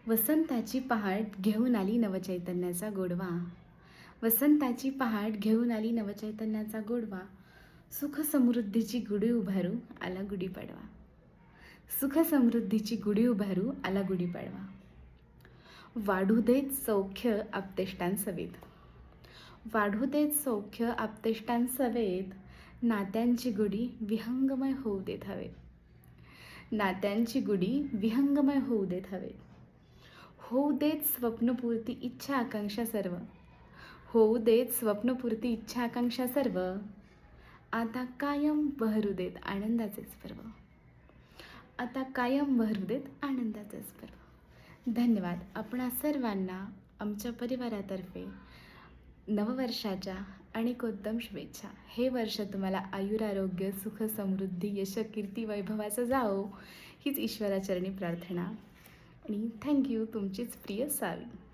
वसंताची पहाट घेऊन आली नवचैतन्याचा गोडवा. वसंताची पहाट घेऊन आली नवचैतन्याचा गोडवा. सुख समृद्धीची गुढी उभारू आला गुढीपाडवा. सुख समृद्धीची गुढी उभारू आला गुढीपाडवा. वाढू देत सौख्य आप्तेष्टांसवेत. वाढू देत सौख्य आप्तेष्टांसवेत. नात्यांची गुढी विहंगमय होऊ देत हवेत. नात्यांची गुढी विहंगमय होऊ देत हवेत. होऊ देत स्वप्नपूर्ती इच्छा आकांक्षा सर्व. होऊ देत स्वप्नपूर्ती इच्छा आकांक्षा सर्व. आता कायम बहरू देत आनंदाचेच पर्व. आता कायम बहरू देत आनंदाचेच पर्व. धन्यवाद. आपणा सर्वांना आमच्या परिवारातर्फे नववर्षाच्या अनेकोत्तम शुभेच्छा. हे वर्ष तुम्हाला आयुरारोग्य सुख समृद्धी यश कीर्ती वैभवाचं जाओ हीच ईश्वराचरणी प्रार्थना. आणि थँक्यू. तुमचीच प्रिय सावी.